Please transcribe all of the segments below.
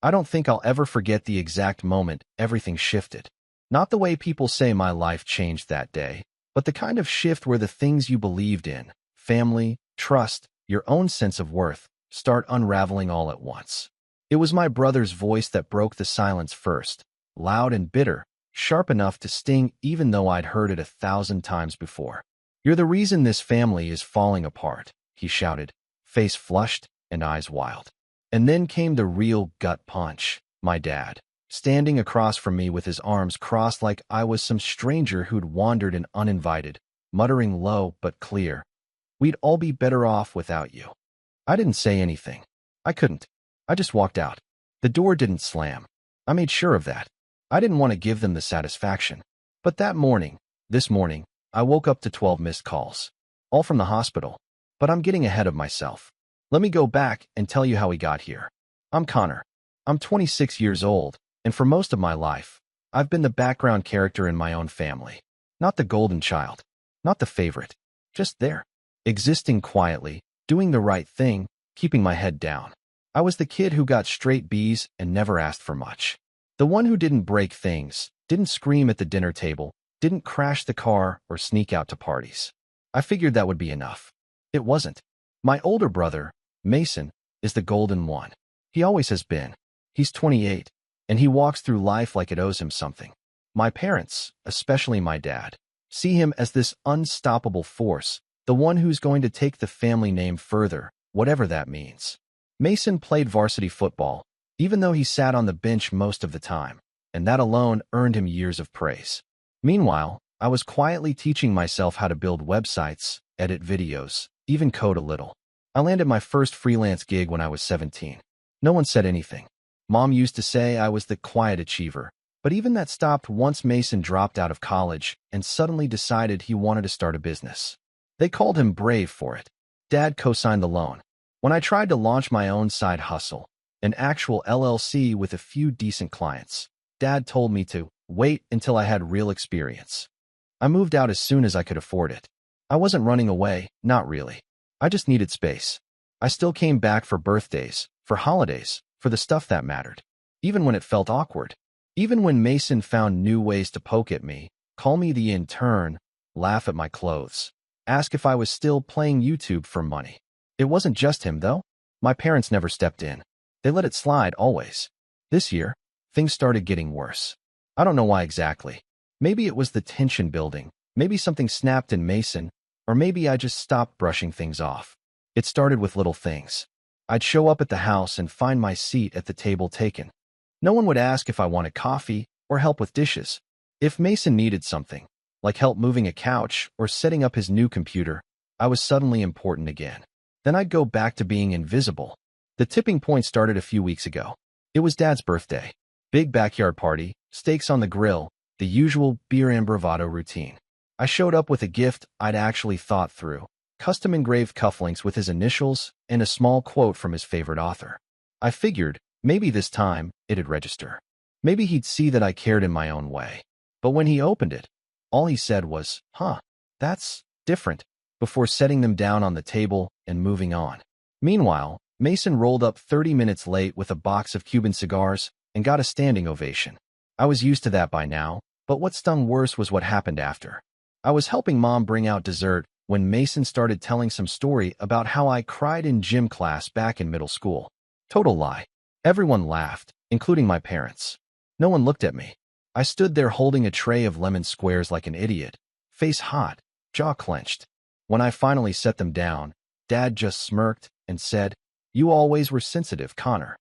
I don't think I'll ever forget the exact moment everything shifted. Not the way people say my life changed that day, but the kind of shift where the things you believed in, family, trust, your own sense of worth, start unraveling all at once. It was my brother's voice that broke the silence first, loud and bitter, sharp enough to sting even though I'd heard it 1,000 times before. "You're the reason this family is falling apart," he shouted, face flushed and eyes wild. And then came the real gut punch. My dad, standing across from me with his arms crossed like I was some stranger who'd wandered in uninvited, muttering low but clear, "We'd all be better off without you." I didn't say anything. I couldn't. I just walked out. The door didn't slam. I made sure of that. I didn't want to give them the satisfaction. But this morning, I woke up to 12 missed calls. All from the hospital. But I'm getting ahead of myself. Let me go back and tell you how we got here. I'm Connor. I'm 26 years old, and for most of my life, I've been the background character in my own family. Not the golden child. Not the favorite. Just there. Existing quietly, doing the right thing, keeping my head down. I was the kid who got straight B's and never asked for much. The one who didn't break things, didn't scream at the dinner table, didn't crash the car or sneak out to parties. I figured that would be enough. It wasn't. My older brother, Mason, is the golden one. He always has been. He's 28, and he walks through life like it owes him something. My parents, especially my dad, see him as this unstoppable force, the one who's going to take the family name further, whatever that means. Mason played varsity football, even though he sat on the bench most of the time, and that alone earned him years of praise. Meanwhile, I was quietly teaching myself how to build websites, edit videos, even code a little. I landed my first freelance gig when I was 17. No one said anything. Mom used to say I was the quiet achiever, but even that stopped once Mason dropped out of college and suddenly decided he wanted to start a business. They called him brave for it. Dad co-signed the loan. When I tried to launch my own side hustle, an actual LLC with a few decent clients, Dad told me to wait until I had real experience. I moved out as soon as I could afford it. I wasn't running away, not really. I just needed space. I still came back for birthdays, for holidays, for the stuff that mattered. Even when it felt awkward. Even when Mason found new ways to poke at me, call me the intern, laugh at my clothes, ask if I was still playing YouTube for money. It wasn't just him, though. My parents never stepped in. They let it slide, always. This year, things started getting worse. I don't know why exactly. Maybe it was the tension building. Maybe something snapped in Mason, or maybe I just stopped brushing things off. It started with little things. I'd show up at the house and find my seat at the table taken. No one would ask if I wanted coffee or help with dishes. If Mason needed something, like help moving a couch or setting up his new computer, I was suddenly important again. Then I'd go back to being invisible. The tipping point started a few weeks ago. It was Dad's birthday. Big backyard party, steaks on the grill, the usual beer and bravado routine. I showed up with a gift I'd actually thought through, custom-engraved cufflinks with his initials and a small quote from his favorite author. I figured, maybe this time, it'd register. Maybe he'd see that I cared in my own way. But when he opened it, all he said was, "Huh, that's different," before setting them down on the table and moving on. Meanwhile, Mason rolled up 30 minutes late with a box of Cuban cigars and got a standing ovation. I was used to that by now, but what stung worse was what happened after. I was helping Mom bring out dessert when Mason started telling some story about how I cried in gym class back in middle school. Total lie. Everyone laughed, including my parents. No one looked at me. I stood there holding a tray of lemon squares like an idiot, face hot, jaw clenched. When I finally set them down, Dad just smirked and said, "You always were sensitive, Connor."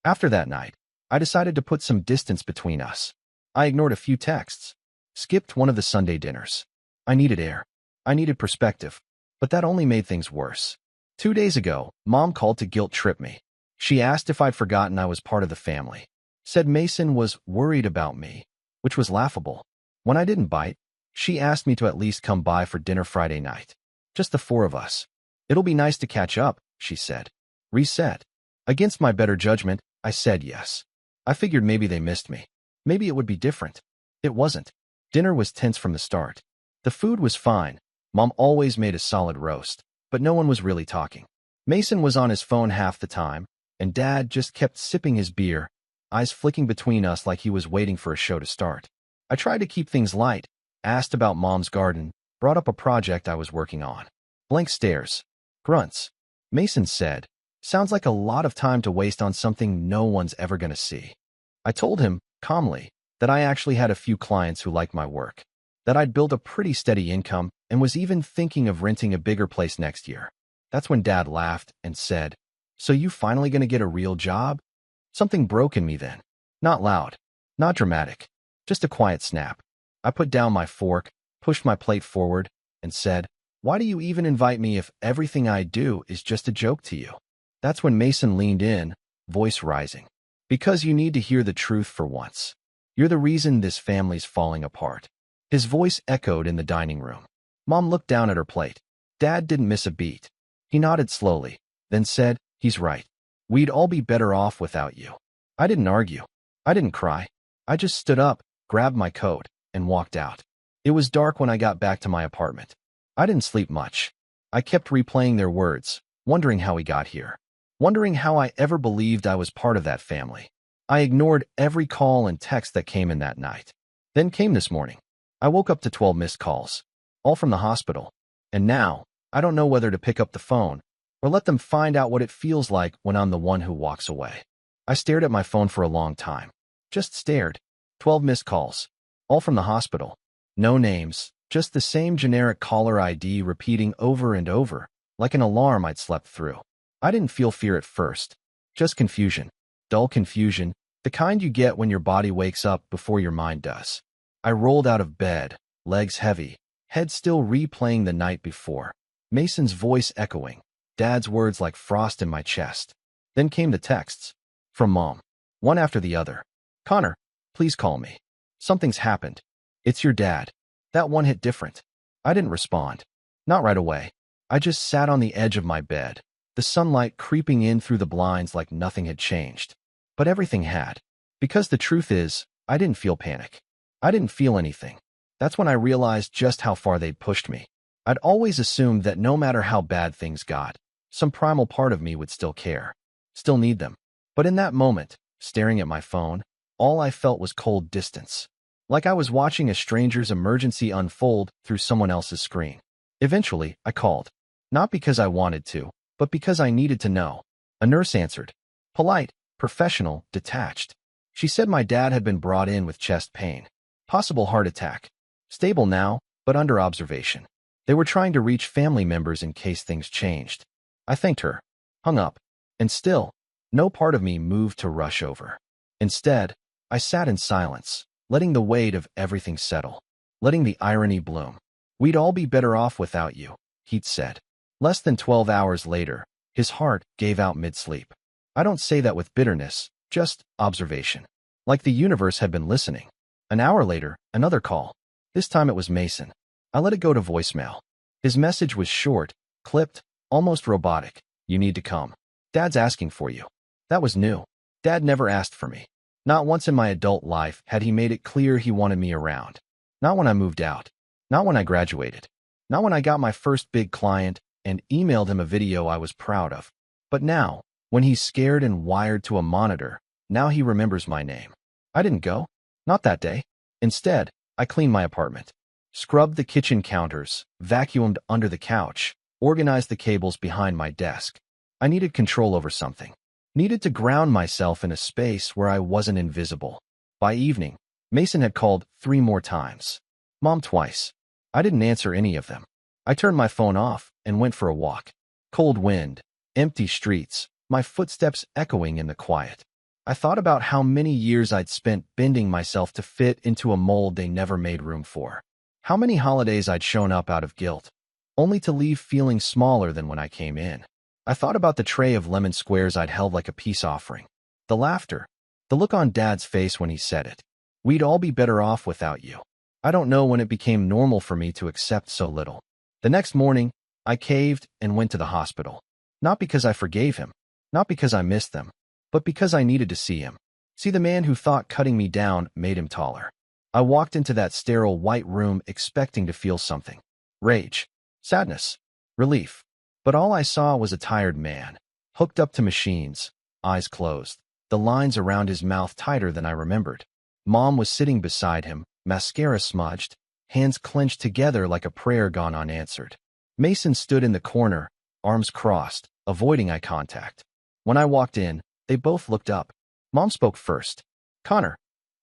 After that night, I decided to put some distance between us. I ignored a few texts, skipped one of the Sunday dinners. I needed air. I needed perspective. But that only made things worse. 2 days ago, Mom called to guilt trip me. She asked if I'd forgotten I was part of the family. Said Mason was worried about me, which was laughable. When I didn't bite, she asked me to at least come by for dinner Friday night. Just the four of us. "It'll be nice to catch up," she said. Reset. Against my better judgment, I said yes. I figured maybe they missed me. Maybe it would be different. It wasn't. Dinner was tense from the start. The food was fine. Mom always made a solid roast, but no one was really talking. Mason was on his phone half the time, and Dad just kept sipping his beer, eyes flicking between us like he was waiting for a show to start. I tried to keep things light, asked about Mom's garden, brought up a project I was working on. Blank stares. Grunts. Mason said, "Sounds like a lot of time to waste on something no one's ever gonna see." I told him, calmly, that I actually had a few clients who liked my work, that I'd built a pretty steady income and was even thinking of renting a bigger place next year. That's when Dad laughed and said, "So you finally gonna get a real job?" Something broke in me then. Not loud, not dramatic, just a quiet snap. I put down my fork, pushed my plate forward, and said, "Why do you even invite me if everything I do is just a joke to you?" That's when Mason leaned in, voice rising. "Because you need to hear the truth for once. You're the reason this family's falling apart." His voice echoed in the dining room. Mom looked down at her plate. Dad didn't miss a beat. He nodded slowly, then said, "He's right. We'd all be better off without you." I didn't argue. I didn't cry. I just stood up, grabbed my coat, and walked out. It was dark when I got back to my apartment. I didn't sleep much. I kept replaying their words, wondering how we got here, wondering how I ever believed I was part of that family. I ignored every call and text that came in that night. Then came this morning. I woke up to 12 missed calls, all from the hospital. And now, I don't know whether to pick up the phone or let them find out what it feels like when I'm the one who walks away. I stared at my phone for a long time. Just stared. 12 missed calls, all from the hospital. No names, just the same generic caller ID repeating over and over, like an alarm I'd slept through. I didn't feel fear at first, just confusion. Dull confusion, the kind you get when your body wakes up before your mind does. I rolled out of bed, legs heavy, head still replaying the night before. Mason's voice echoing, Dad's words like frost in my chest. Then came the texts. From Mom. One after the other. "Connor, please call me. Something's happened. It's your dad." That one hit different. I didn't respond. Not right away. I just sat on the edge of my bed, the sunlight creeping in through the blinds like nothing had changed. But everything had. Because the truth is, I didn't feel panic. I didn't feel anything. That's when I realized just how far they'd pushed me. I'd always assumed that no matter how bad things got, some primal part of me would still care, still need them. But in that moment, staring at my phone, all I felt was cold distance. Like I was watching a stranger's emergency unfold through someone else's screen. Eventually, I called. Not because I wanted to, but because I needed to know. A nurse answered. Polite, professional, detached. She said my dad had been brought in with chest pain. Possible heart attack. Stable now, but under observation. They were trying to reach family members in case things changed. I thanked her, hung up, and still, no part of me moved to rush over. Instead, I sat in silence, letting the weight of everything settle, letting the irony bloom. "We'd all be better off without you," he'd said. Less than 12 hours later, his heart gave out mid-sleep. I don't say that with bitterness, just observation. Like the universe had been listening. An hour later, another call. This time it was Mason. I let it go to voicemail. His message was short, clipped, almost robotic. "You need to come. Dad's asking for you." That was new. Dad never asked for me. Not once in my adult life had he made it clear he wanted me around. Not when I moved out. Not when I graduated. Not when I got my first big client and emailed him a video I was proud of. But now, when he's scared and wired to a monitor, now he remembers my name. I didn't go. Not that day. Instead, I cleaned my apartment. Scrubbed the kitchen counters, vacuumed under the couch, organized the cables behind my desk. I needed control over something. Needed to ground myself in a space where I wasn't invisible. By evening, Mason had called 3 more times. Mom twice. I didn't answer any of them. I turned my phone off and went for a walk. Cold wind, empty streets, my footsteps echoing in the quiet. I thought about how many years I'd spent bending myself to fit into a mold they never made room for. How many holidays I'd shown up out of guilt, only to leave feeling smaller than when I came in. I thought about the tray of lemon squares I'd held like a peace offering. The laughter. The look on Dad's face when he said it. "We'd all be better off without you." I don't know when it became normal for me to accept so little. The next morning, I caved and went to the hospital. Not because I forgave him. Not because I missed them. But because I needed to see him. See the man who thought cutting me down made him taller. I walked into that sterile white room expecting to feel something. Rage. Sadness. Relief. But all I saw was a tired man, hooked up to machines, eyes closed. the lines around his mouth tighter than I remembered. Mom was sitting beside him, mascara smudged, hands clenched together like a prayer gone unanswered. Mason stood in the corner, arms crossed, avoiding eye contact. When I walked in, they both looked up. Mom spoke first. "Connor,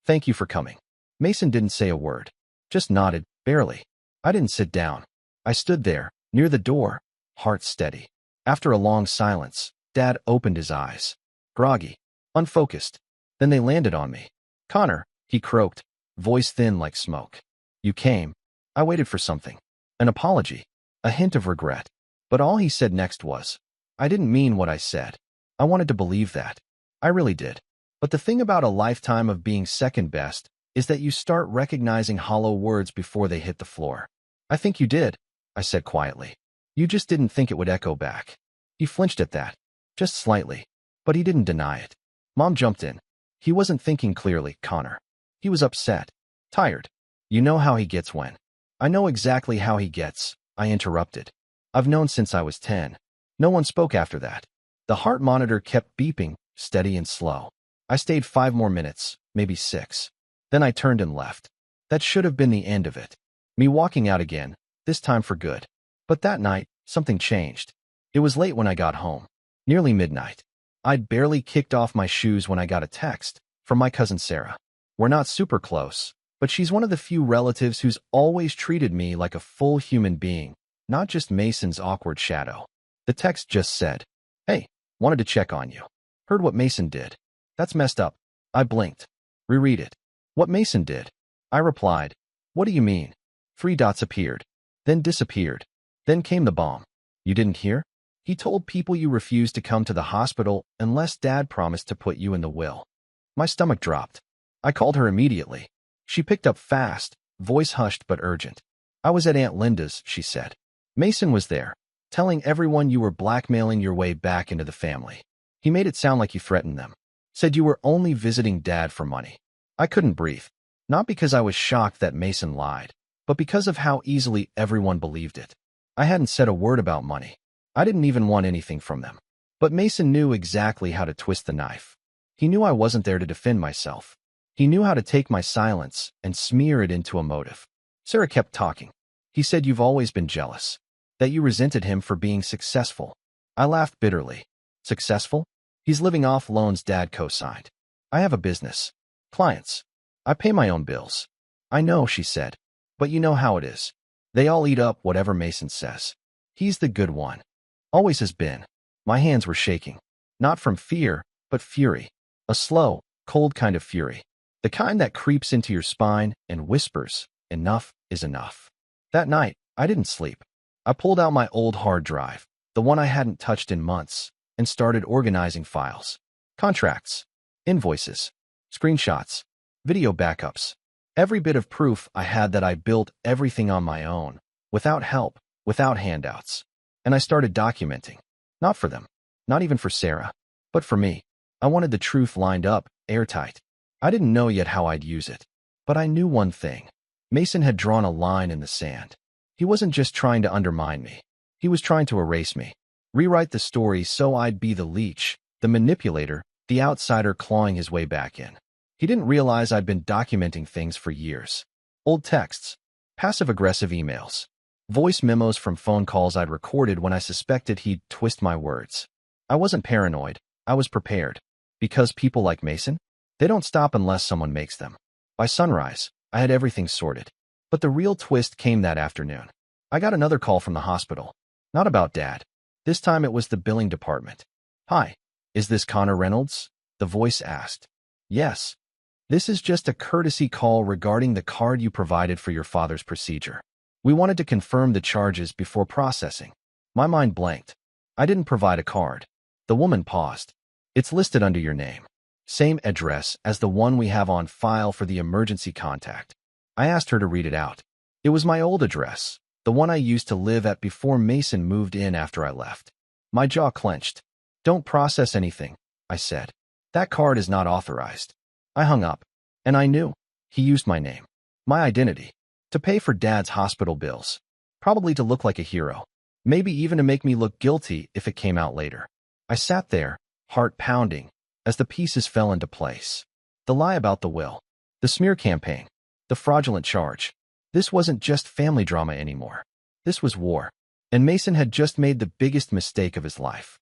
thank you for coming." Mason didn't say a word, just nodded, barely. I didn't sit down. I stood there, near the door, heart steady. After a long silence, Dad opened his eyes. Groggy, unfocused. Then they landed on me. "Connor," he croaked, voice thin like smoke. "You came." I waited for something. An apology. A hint of regret. But all he said next was, "I didn't mean what I said." I wanted to believe that. I really did. But the thing about a lifetime of being second best is that you start recognizing hollow words before they hit the floor. "I think you did," I said quietly. "You just didn't think it would echo back." He flinched at that. Just slightly. But he didn't deny it. Mom jumped in. "He wasn't thinking clearly, Connor. He was upset. Tired. You know how he gets when." "I know exactly how he gets," I interrupted. "I've known since I was 10. No one spoke after that." The heart monitor kept beeping, steady and slow. I stayed 5 more minutes, maybe 6. Then I turned and left. That should have been the end of it. Me walking out again, this time for good. But that night, something changed. It was late when I got home. Nearly midnight. I'd barely kicked off my shoes when I got a text from my cousin Sarah. We're not super close, but she's one of the few relatives who's always treated me like a full human being, not just Mason's awkward shadow. The text just said, "Hey, wanted to check on you. Heard what Mason did." "That's messed up." I blinked. "Reread it." "What Mason did?" I replied. "What do you mean?" 3 dots appeared, then disappeared. Then came the bomb. "You didn't hear? He told people you refused to come to the hospital unless Dad promised to put you in the will." My stomach dropped. I called her immediately. She picked up fast, voice hushed but urgent. "I was at Aunt Linda's," she said. "Mason was there, telling everyone you were blackmailing your way back into the family. He made it sound like you threatened them. Said you were only visiting Dad for money." I couldn't breathe. Not because I was shocked that Mason lied, but because of how easily everyone believed it. I hadn't said a word about money. I didn't even want anything from them. But Mason knew exactly how to twist the knife. He knew I wasn't there to defend myself. He knew how to take my silence and smear it into a motive. Sarah kept talking. "He said you've always been jealous, that you resented him for being successful." I laughed bitterly. "Successful? He's living off loans Dad co-signed. I have a business. Clients. I pay my own bills." "I know," she said. "But you know how it is. They all eat up whatever Mason says. He's the good one. Always has been." My hands were shaking. Not from fear, but fury. A slow, cold kind of fury. The kind that creeps into your spine and whispers, "Enough is enough." That night, I didn't sleep. I pulled out my old hard drive, the one I hadn't touched in months, and started organizing files. Contracts, invoices, screenshots, video backups. Every bit of proof I had that I built everything on my own, without help, without handouts. And I started documenting. Not for them, not even for Sarah, but for me. I wanted the truth lined up, airtight. I didn't know yet how I'd use it. But I knew one thing. Mason had drawn a line in the sand. He wasn't just trying to undermine me. He was trying to erase me. Rewrite the story so I'd be the leech, the manipulator, the outsider clawing his way back in. He didn't realize I'd been documenting things for years. Old texts, passive-aggressive emails, voice memos from phone calls I'd recorded when I suspected he'd twist my words. I wasn't paranoid. I was prepared. Because people like Mason, they don't stop unless someone makes them. By sunrise, I had everything sorted. But the real twist came that afternoon. I got another call from the hospital. Not about Dad. This time it was the billing department. "Hi, is this Connor Reynolds?" the voice asked. "Yes. This is just a courtesy call regarding the card you provided for your father's procedure. We wanted to confirm the charges before processing." My mind blanked. I didn't provide a card. The woman paused. "It's listed under your name. Same address as the one we have on file for the emergency contact." I asked her to read it out. It was my old address, the one I used to live at before Mason moved in after I left. My jaw clenched. "Don't process anything," I said. "That card is not authorized." I hung up. And I knew. He used my name. My identity. To pay for Dad's hospital bills. Probably to look like a hero. Maybe even to make me look guilty if it came out later. I sat there, heart pounding, as the pieces fell into place. The lie about the will, the smear campaign, the fraudulent charge. This wasn't just family drama anymore. This was war. And Mason had just made the biggest mistake of his life.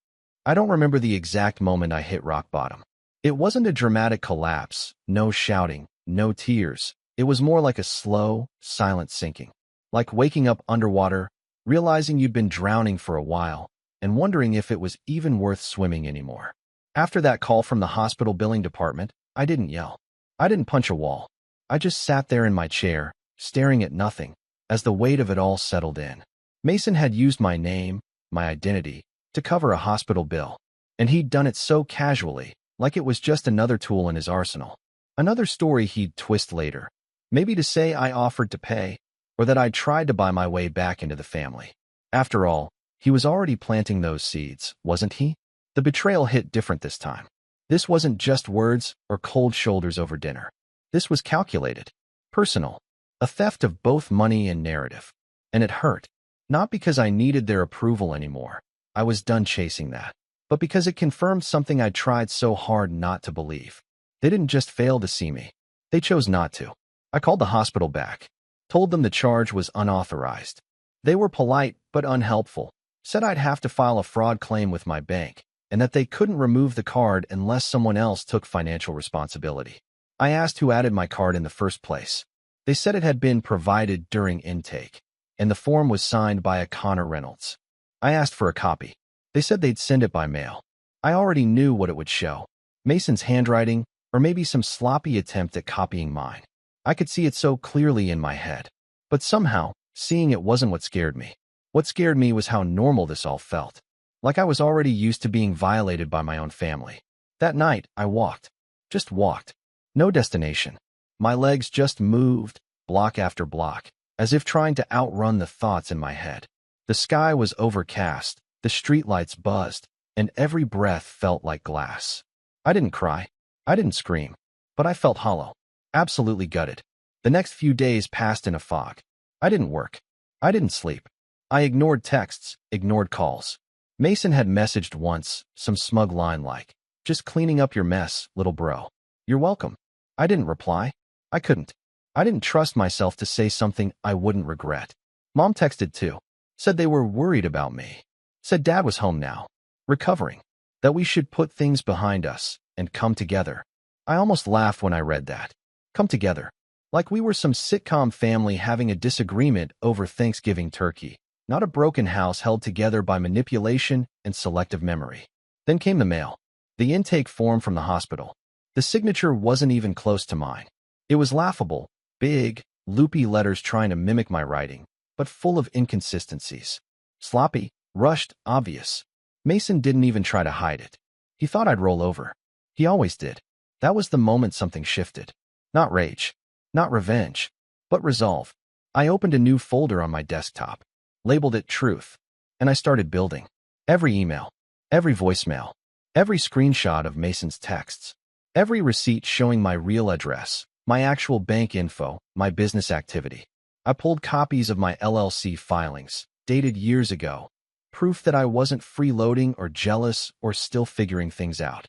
I don't remember the exact moment I hit rock bottom. It wasn't a dramatic collapse, no shouting, no tears. It was more like a slow, silent sinking. Like waking up underwater, realizing you'd been drowning for a while, and wondering if it was even worth swimming anymore. After that call from the hospital billing department, I didn't yell. I didn't punch a wall. I just sat there in my chair, staring at nothing, as the weight of it all settled in. Mason had used my name, my identity, to cover a hospital bill, and he'd done it so casually, like it was just another tool in his arsenal. Another story he'd twist later, maybe to say I offered to pay, or that I'd tried to buy my way back into the family. After all, he was already planting those seeds, wasn't he? The betrayal hit different this time. This wasn't just words or cold shoulders over dinner. This was calculated, personal, a theft of both money and narrative. And it hurt, not because I needed their approval anymore. I was done chasing that, but because it confirmed something I tried so hard not to believe. They didn't just fail to see me. They chose not to. I called the hospital back, told them the charge was unauthorized. They were polite but unhelpful, said I'd have to file a fraud claim with my bank, and that they couldn't remove the card unless someone else took financial responsibility. I asked who added my card in the first place. They said it had been provided during intake, and the form was signed by a Connor Reynolds. I asked for a copy. They said they'd send it by mail. I already knew what it would show. Mason's handwriting, or maybe some sloppy attempt at copying mine. I could see it so clearly in my head. But somehow, seeing it wasn't what scared me. What scared me was how normal this all felt. Like I was already used to being violated by my own family. That night, I walked. Just walked. No destination. My legs just moved, block after block, as if trying to outrun the thoughts in my head. The sky was overcast, the streetlights buzzed, and every breath felt like glass. I didn't cry. I didn't scream. But I felt hollow. Absolutely gutted. The next few days passed in a fog. I didn't work. I didn't sleep. I ignored texts, ignored calls. Mason had messaged once, some smug line like, "Just cleaning up your mess, little bro. You're welcome." I didn't reply. I couldn't. I didn't trust myself to say something I wouldn't regret. Mom texted too. Said they were worried about me. Said Dad was home now, recovering. That we should put things behind us and come together. I almost laughed when I read that. Come together. Like we were some sitcom family having a disagreement over Thanksgiving turkey, not a broken house held together by manipulation and selective memory. Then came the mail. The intake form from the hospital. The signature wasn't even close to mine. It was laughable, big, loopy letters trying to mimic my writing, but full of inconsistencies. Sloppy, rushed, obvious. Mason didn't even try to hide it. He thought I'd roll over. He always did. That was the moment something shifted. Not rage, not revenge, but resolve. I opened a new folder on my desktop, labeled it Truth, and I started building. Every email, every voicemail, every screenshot of Mason's texts, every receipt showing my real address, my actual bank info, my business activity. I pulled copies of my LLC filings, dated years ago, proof that I wasn't freeloading or jealous or still figuring things out.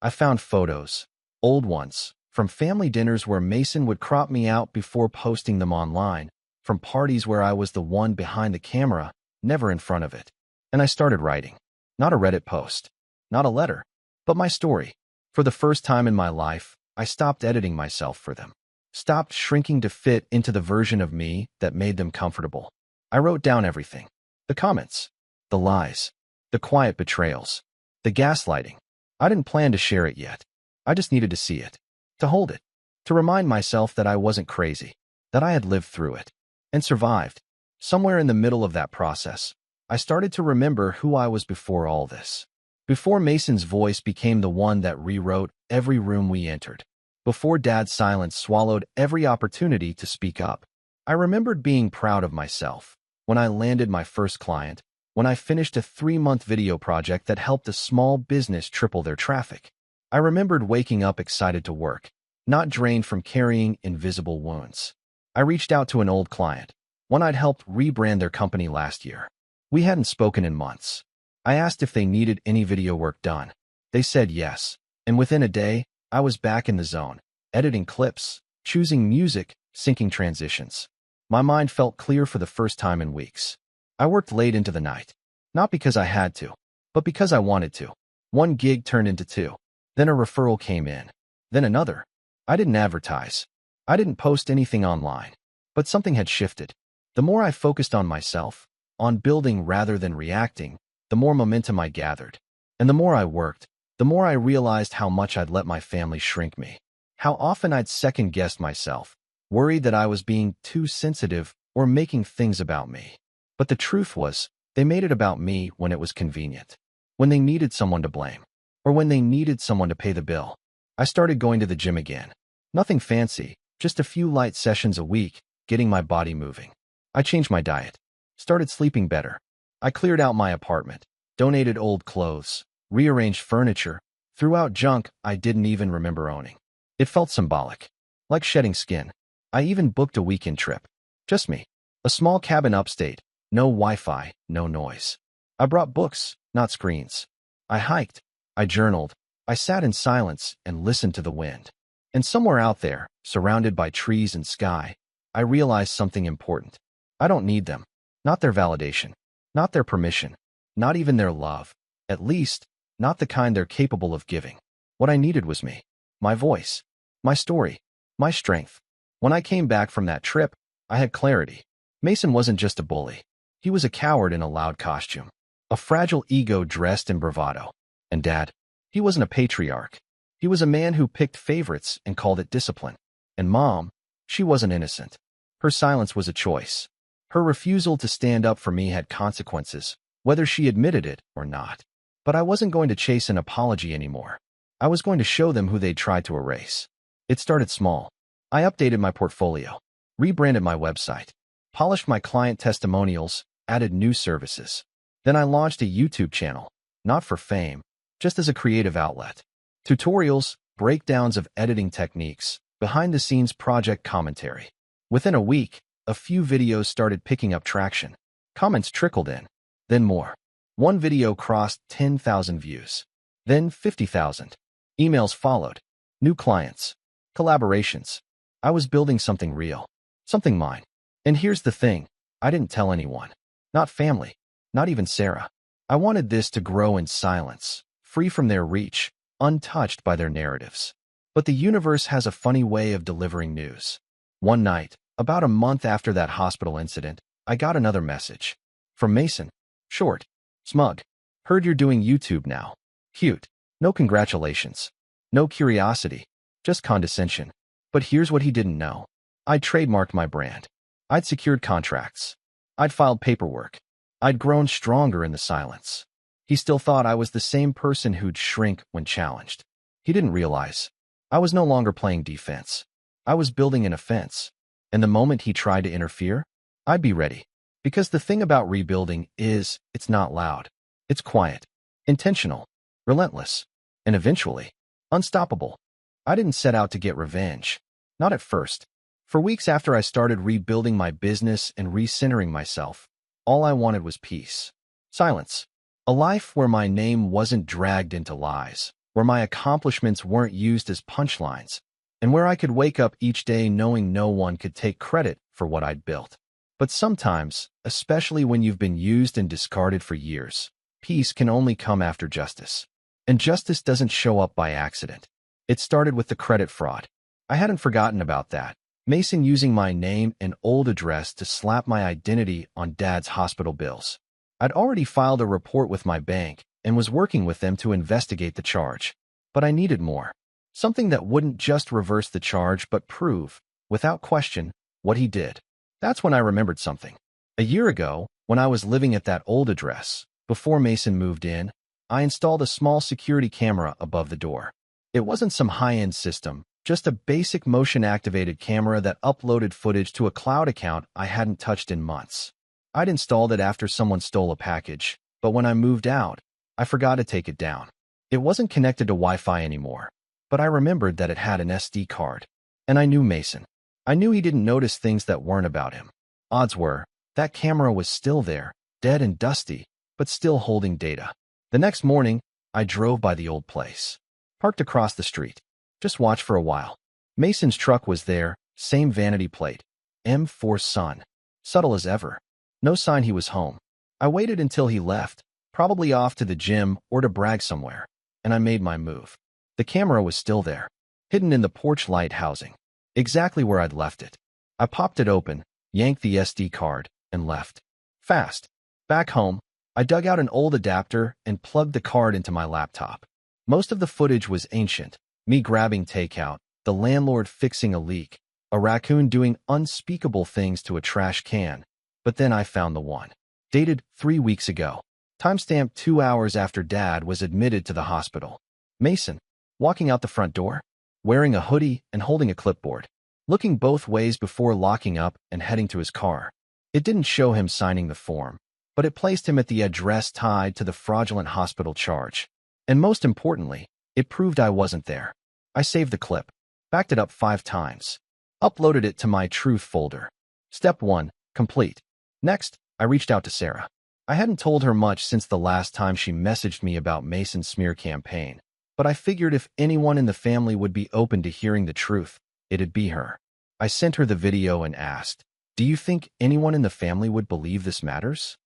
I found photos, old ones, from family dinners where Mason would crop me out before posting them online, from parties where I was the one behind the camera, never in front of it. And I started writing. Not a Reddit post, not a letter, but my story. For the first time in my life, I stopped editing myself for them. Stopped shrinking to fit into the version of me that made them comfortable. I wrote down everything. The comments, the lies, the quiet betrayals, the gaslighting. I didn't plan to share it yet. I just needed to see it, to hold it, to remind myself that I wasn't crazy, that I had lived through it, and survived. Somewhere in the middle of that process, I started to remember who I was before all this. Before Mason's voice became the one that rewrote every room we entered. Before Dad's silence swallowed every opportunity to speak up. I remembered being proud of myself when I landed my first client, when I finished a 3-month video project that helped a small business triple their traffic. I remembered waking up excited to work, not drained from carrying invisible wounds. I reached out to an old client, one I'd helped rebrand their company last year. We hadn't spoken in months. I asked if they needed any video work done. They said yes, And within a day, I was back in the zone, editing clips, choosing music, syncing transitions. My mind felt clear for the first time in weeks. I worked late into the night. Not because I had to, but because I wanted to. One gig turned into two. Then a referral came in. Then another. I didn't advertise. I didn't post anything online. But something had shifted. The more I focused on myself, on building rather than reacting, the more momentum I gathered. And the more I worked, the more I realized how much I'd let my family shrink me. How often I'd second-guessed myself, worried that I was being too sensitive or making things about me. But the truth was, they made it about me when it was convenient. When they needed someone to blame. Or when they needed someone to pay the bill. I started going to the gym again. Nothing fancy, just a few light sessions a week, getting my body moving. I changed my diet. Started sleeping better. I cleared out my apartment, donated old clothes, rearranged furniture, threw out junk I didn't even remember owning. It felt symbolic. Like shedding skin. I even booked a weekend trip. Just me. A small cabin upstate. No Wi-Fi, no noise. I brought books, not screens. I hiked. I journaled. I sat in silence and listened to the wind. And somewhere out there, surrounded by trees and sky, I realized something important. I don't need them. Not their validation. Not their permission. Not even their love. At least, not the kind they're capable of giving. What I needed was me. My voice. My story. My strength. When I came back from that trip, I had clarity. Mason wasn't just a bully. He was a coward in a loud costume. A fragile ego dressed in bravado. And Dad, he wasn't a patriarch. He was a man who picked favorites and called it discipline. And Mom, she wasn't innocent. Her silence was a choice. Her refusal to stand up for me had consequences, whether she admitted it or not. But I wasn't going to chase an apology anymore. I was going to show them who they'd tried to erase. It started small. I updated my portfolio, rebranded my website, polished my client testimonials, added new services. Then I launched a YouTube channel, not for fame, just as a creative outlet. Tutorials, breakdowns of editing techniques, behind-the-scenes project commentary. Within a week, a few videos started picking up traction. Comments trickled in, then more. One video crossed 10,000 views, then 50,000. Emails followed. New clients. Collaborations. I was building something real. Something mine. And here's the thing. I didn't tell anyone. Not family. Not even Sarah. I wanted this to grow in silence, free from their reach, untouched by their narratives. But the universe has a funny way of delivering news. One night, about a month after that hospital incident, I got another message. From Mason. Short. Smug. Heard you're doing YouTube now. Cute. No congratulations. No curiosity. Just condescension. But here's what he didn't know. I'd trademarked my brand. I'd secured contracts. I'd filed paperwork. I'd grown stronger in the silence. He still thought I was the same person who'd shrink when challenged. He didn't realize. I was no longer playing defense. I was building an offense. And the moment he tried to interfere, I'd be ready. Because the thing about rebuilding is, it's not loud. It's quiet. Intentional. Relentless. And eventually, unstoppable. I didn't set out to get revenge. Not at first. For weeks after I started rebuilding my business and recentering myself, all I wanted was peace. Silence. A life where my name wasn't dragged into lies, where my accomplishments weren't used as punchlines, and where I could wake up each day knowing no one could take credit for what I'd built. But sometimes, especially when you've been used and discarded for years, peace can only come after justice. And justice doesn't show up by accident. It started with the credit fraud. I hadn't forgotten about that. Mason using my name and old address to slap my identity on Dad's hospital bills. I'd already filed a report with my bank and was working with them to investigate the charge. But I needed more. Something that wouldn't just reverse the charge but prove, without question, what he did. That's when I remembered something. A year ago, when I was living at that old address, before Mason moved in, I installed a small security camera above the door. It wasn't some high-end system, just a basic motion-activated camera that uploaded footage to a cloud account I hadn't touched in months. I'd installed it after someone stole a package, but when I moved out, I forgot to take it down. It wasn't connected to Wi-Fi anymore, but I remembered that it had an SD card. And I knew Mason. I knew he didn't notice things that weren't about him. Odds were, that camera was still there, dead and dusty, but still holding data. The next morning, I drove by the old place. Parked across the street. Just watch for a while. Mason's truck was there, same vanity plate. M4 Son. Subtle as ever. No sign he was home. I waited until he left, probably off to the gym or to brag somewhere, and I made my move. The camera was still there, hidden in the porch light housing, exactly where I'd left it. I popped it open, yanked the SD card, and left. Fast. Back home, I dug out an old adapter and plugged the card into my laptop. Most of the footage was ancient, me grabbing takeout, the landlord fixing a leak, a raccoon doing unspeakable things to a trash can. But then I found the one. Dated 3 weeks ago. Timestamped 2 hours after Dad was admitted to the hospital. Mason, walking out the front door, wearing a hoodie and holding a clipboard, looking both ways before locking up and heading to his car. It didn't show him signing the form, but it placed him at the address tied to the fraudulent hospital charge. And most importantly, it proved I wasn't there. I saved the clip, backed it up 5 times, uploaded it to my Truth folder. Step 1, complete. Next, I reached out to Sarah. I hadn't told her much since the last time she messaged me about Mason's smear campaign, but I figured if anyone in the family would be open to hearing the truth, it'd be her. I sent her the video and asked, "Do you think anyone in the family would believe this matters?"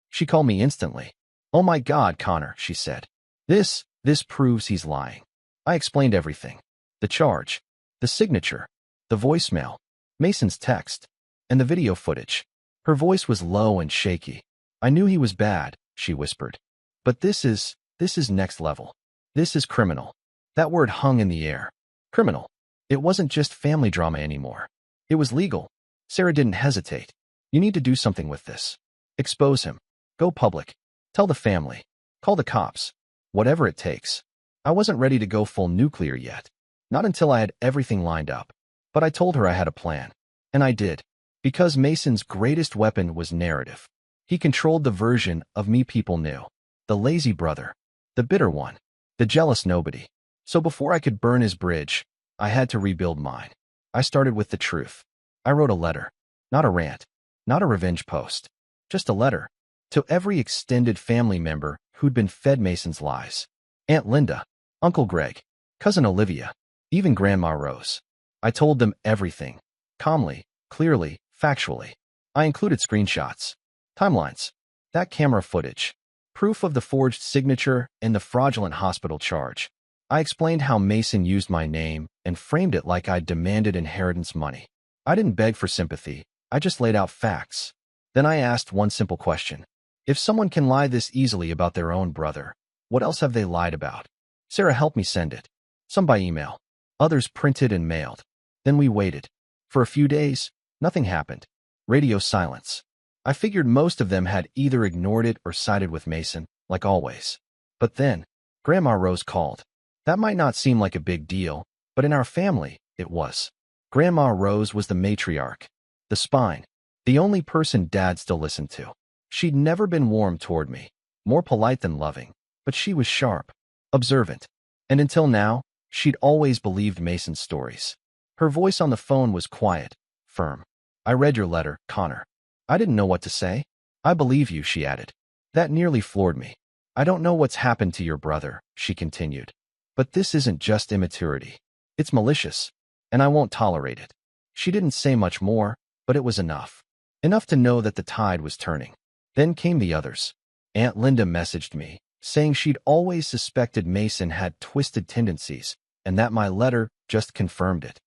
She called me instantly. "Oh my God, Connor," she said. This proves he's lying." I explained everything. The charge, the signature, the voicemail, Mason's text, and the video footage. Her voice was low and shaky. "I knew he was bad," she whispered. "But this is next level. This is criminal." That word hung in the air. Criminal. It wasn't just family drama anymore. It was legal. Sarah didn't hesitate. "You need to do something with this. Expose him. Go public. Tell the family. Call the cops. Whatever it takes." I wasn't ready to go full nuclear yet. Not until I had everything lined up. But I told her I had a plan. And I did. Because Mason's greatest weapon was narrative. He controlled the version of me people knew. The lazy brother. The bitter one. The jealous nobody. So before I could burn his bridge, I had to rebuild mine. I started with the truth. I wrote a letter. Not a rant. Not a revenge post. Just a letter. To every extended family member who'd been fed Mason's lies. Aunt Linda. Uncle Greg. Cousin Olivia. Even Grandma Rose. I told them everything. Calmly, clearly, factually. I included screenshots. Timelines. That camera footage. Proof of the forged signature and the fraudulent hospital charge. I explained how Mason used my name and framed it like I'd demanded inheritance money. I didn't beg for sympathy. I just laid out facts. Then I asked one simple question. If someone can lie this easily about their own brother, what else have they lied about? Sarah helped me send it. Some by email. Others printed and mailed. Then we waited. For a few days, nothing happened. Radio silence. I figured most of them had either ignored it or sided with Mason, like always. But then, Grandma Rose called. That might not seem like a big deal, but in our family, it was. Grandma Rose was the matriarch, the spine, the only person Dad still listened to. She'd never been warm toward me, more polite than loving, but she was sharp, observant. And until now, she'd always believed Mason's stories. Her voice on the phone was quiet, firm. "I read your letter, Connor." I didn't know what to say. "I believe you," she added. That nearly floored me. "I don't know what's happened to your brother," she continued. "But this isn't just immaturity. It's malicious, and I won't tolerate it." She didn't say much more, but it was enough. Enough to know that the tide was turning. Then came the others. Aunt Linda messaged me, saying she'd always suspected Mason had twisted tendencies, and that my letter just confirmed it.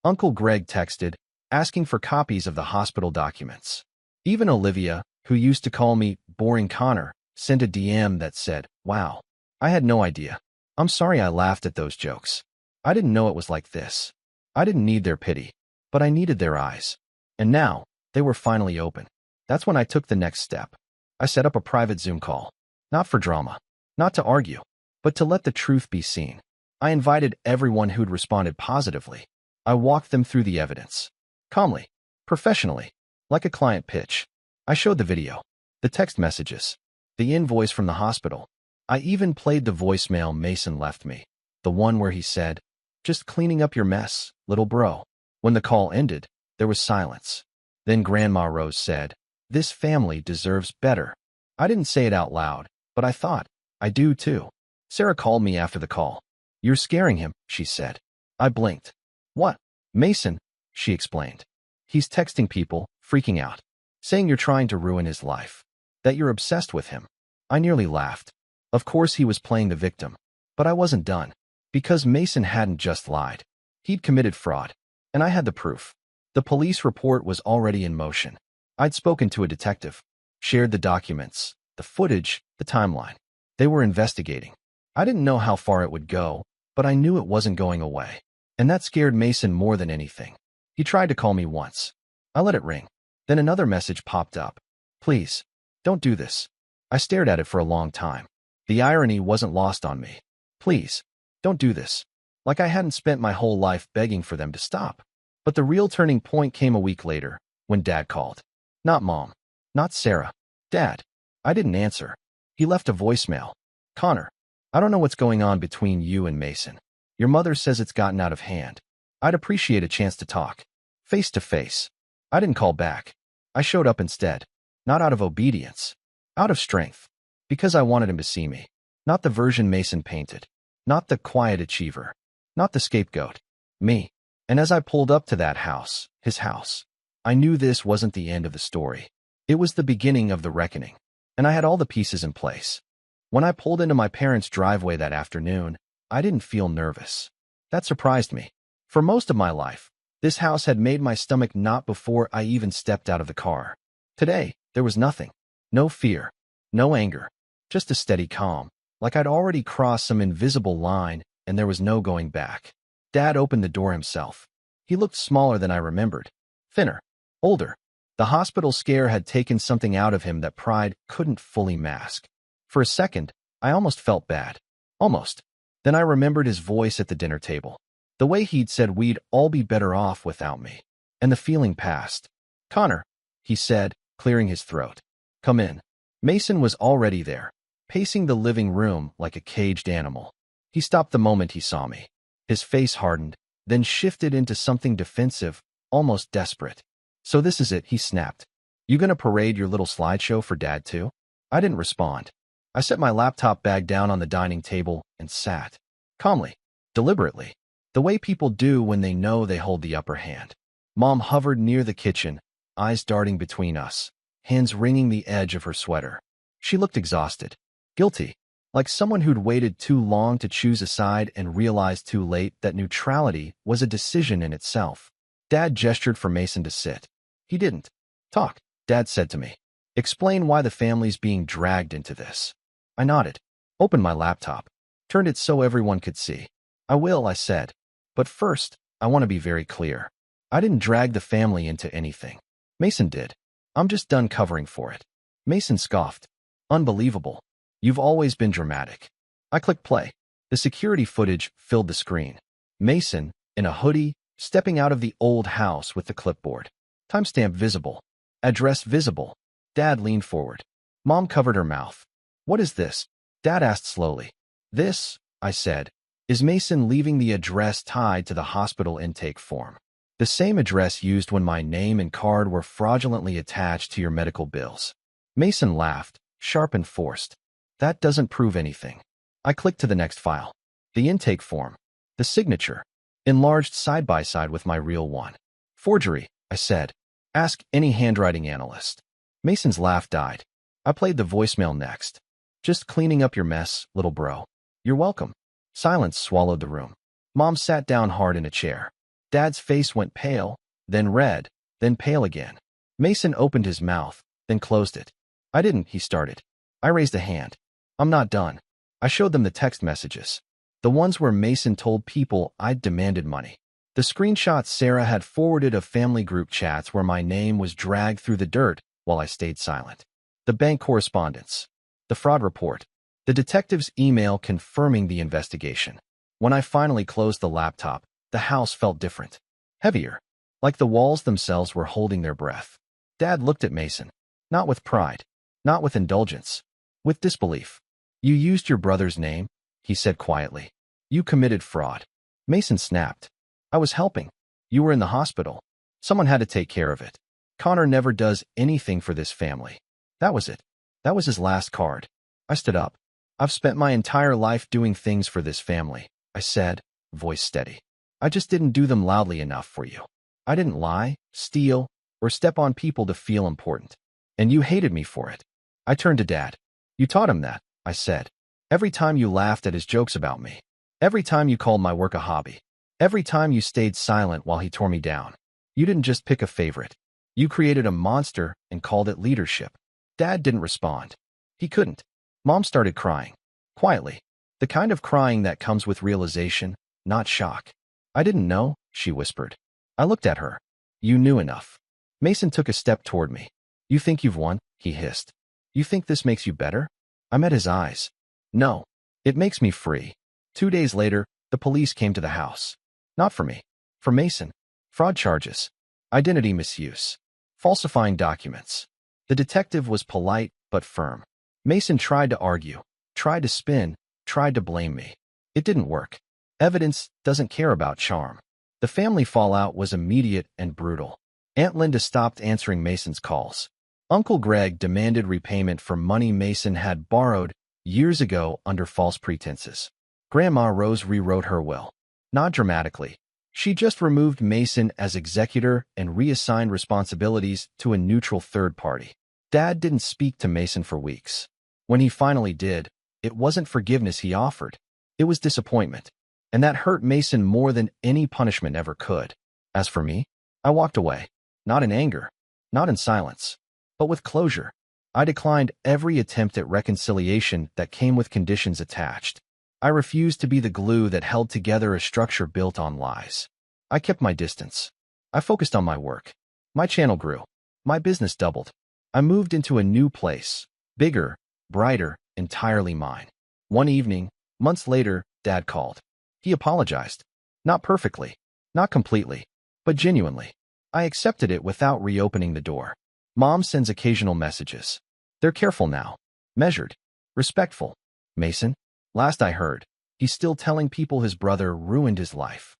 Uncle Greg texted, asking for copies of the hospital documents. Even Olivia, who used to call me Boring Connor, sent a DM that said, "Wow, I had no idea. I'm sorry I laughed at those jokes. I didn't know it was like this." I didn't need their pity, but I needed their eyes. And now, they were finally open. That's when I took the next step. I set up a private Zoom call. Not for drama, not to argue, but to let the truth be seen. I invited everyone who'd responded positively. I walked them through the evidence. Calmly, professionally, like a client pitch. I showed the video, the text messages, the invoice from the hospital. I even played the voicemail Mason left me, the one where he said, "Just cleaning up your mess, little bro." When the call ended, there was silence. Then Grandma Rose said, "This family deserves better." I didn't say it out loud, but I thought, I do too. Sarah called me after the call. You're scaring him, she said. I blinked. What? Mason, she explained. He's texting people, freaking out, saying you're trying to ruin his life, that you're obsessed with him. I nearly laughed. Of course he was playing the victim, but I wasn't done. Because Mason hadn't just lied. He'd committed fraud, and I had the proof. The police report was already in motion. I'd spoken to a detective, shared the documents, the footage, the timeline. They were investigating. I didn't know how far it would go, but I knew it wasn't going away. And that scared Mason more than anything. He tried to call me once. I let it ring. Then another message popped up. Please, don't do this. I stared at it for a long time. The irony wasn't lost on me. Please, don't do this. Like I hadn't spent my whole life begging for them to stop. But the real turning point came a week later, when Dad called. Not Mom. Not Sarah. Dad. I didn't answer. He left a voicemail. Connor, I don't know what's going on between you and Mason. Your mother says it's gotten out of hand. I'd appreciate a chance to talk. Face to face. I didn't call back. I showed up instead. Not out of obedience. Out of strength. Because I wanted him to see me. Not the version Mason painted. Not the quiet achiever. Not the scapegoat. Me. And as I pulled up to that house, his house, I knew this wasn't the end of the story. It was the beginning of the reckoning. And I had all the pieces in place. When I pulled into my parents' driveway that afternoon, I didn't feel nervous. That surprised me. For most of my life, this house had made my stomach knot before I even stepped out of the car. Today, there was nothing. No fear. No anger. Just a steady calm. Like I'd already crossed some invisible line and there was no going back. Dad opened the door himself. He looked smaller than I remembered. Thinner. Older. The hospital scare had taken something out of him that pride couldn't fully mask. For a second, I almost felt bad. Almost. Then I remembered his voice at the dinner table. The way he'd said we'd all be better off without me. And the feeling passed. Connor, he said, clearing his throat. Come in. Mason was already there, pacing the living room like a caged animal. He stopped the moment he saw me. His face hardened, then shifted into something defensive, almost desperate. So this is it, he snapped. You gonna parade your little slideshow for Dad too? I didn't respond. I set my laptop bag down on the dining table and sat. Calmly. Deliberately. The way people do when they know they hold the upper hand. Mom hovered near the kitchen, eyes darting between us, hands wringing the edge of her sweater. She looked exhausted. Guilty. Like someone who'd waited too long to choose a side and realized too late that neutrality was a decision in itself. Dad gestured for Mason to sit. He didn't. Talk, Dad said to me. Explain why the family's being dragged into this. I nodded. Opened my laptop. Turned it so everyone could see. I will, I said. But first, I want to be very clear. I didn't drag the family into anything. Mason did. I'm just done covering for it. Mason scoffed. Unbelievable. You've always been dramatic. I clicked play. The security footage filled the screen. Mason, in a hoodie, stepping out of the old house with the clipboard. Timestamp visible. Address visible. Dad leaned forward. Mom covered her mouth. What is this? Dad asked slowly. This, I said, is Mason leaving the address tied to the hospital intake form. The same address used when my name and card were fraudulently attached to your medical bills. Mason laughed, sharp and forced. That doesn't prove anything. I clicked to the next file. The intake form. The signature. Enlarged side by side with my real one. Forgery, I said. Ask any handwriting analyst. Mason's laugh died. I played the voicemail next. Just cleaning up your mess, little bro. You're welcome. Silence swallowed the room. Mom sat down hard in a chair. Dad's face went pale, then red, then pale again. Mason opened his mouth, then closed it. I didn't, he started. I raised a hand. I'm not done. I showed them the text messages. The ones where Mason told people I'd demanded money. The screenshots Sarah had forwarded of family group chats where my name was dragged through the dirt while I stayed silent. The bank correspondence. The fraud report. The detective's email confirming the investigation. When I finally closed the laptop, the house felt different. Heavier. Like the walls themselves were holding their breath. Dad looked at Mason. Not with pride. Not with indulgence. With disbelief. You used your brother's name, he said quietly. You committed fraud. Mason snapped. I was helping. You were in the hospital. Someone had to take care of it. Connor never does anything for this family. That was it. That was his last card. I stood up. I've spent my entire life doing things for this family. I said, voice steady. I just didn't do them loudly enough for you. I didn't lie, steal, or step on people to feel important. And you hated me for it. I turned to Dad. You taught him that, I said. Every time you laughed at his jokes about me. Every time you called my work a hobby. Every time you stayed silent while he tore me down. You didn't just pick a favorite. You created a monster and called it leadership. Dad didn't respond. He couldn't. Mom started crying. Quietly. The kind of crying that comes with realization, not shock. I didn't know, she whispered. I looked at her. You knew enough. Mason took a step toward me. You think you've won? He hissed. You think this makes you better? I met his eyes. No. It makes me free. 2 days later, the police came to the house. Not for me. For Mason. Fraud charges. Identity misuse. Falsifying documents. The detective was polite but firm. Mason tried to argue, tried to spin, tried to blame me. It didn't work. Evidence doesn't care about charm. The family fallout was immediate and brutal. Aunt Linda stopped answering Mason's calls. Uncle Greg demanded repayment for money Mason had borrowed years ago under false pretenses. Grandma Rose rewrote her will. Not dramatically. She just removed Mason as executor and reassigned responsibilities to a neutral third party. Dad didn't speak to Mason for weeks. When he finally did, it wasn't forgiveness he offered. It was disappointment. And that hurt Mason more than any punishment ever could. As for me, I walked away. Not in anger, not in silence, but with closure. I declined every attempt at reconciliation that came with conditions attached. I refused to be the glue that held together a structure built on lies. I kept my distance. I focused on my work. My channel grew. My business doubled. I moved into a new place, bigger, brighter, entirely mine. One evening, months later, Dad called. He apologized. Not perfectly, not completely, but genuinely. I accepted it without reopening the door. Mom sends occasional messages. They're careful now. Measured. Respectful. Mason? Last I heard, he's still telling people his brother ruined his life.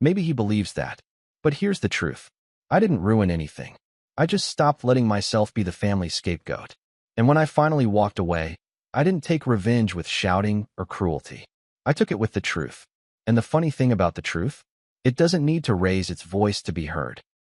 Maybe he believes that. But here's the truth. I didn't ruin anything. I just stopped letting myself be the family scapegoat. And when I finally walked away, I didn't take revenge with shouting or cruelty. I took it with the truth. And the funny thing about the truth? It doesn't need to raise its voice to be heard.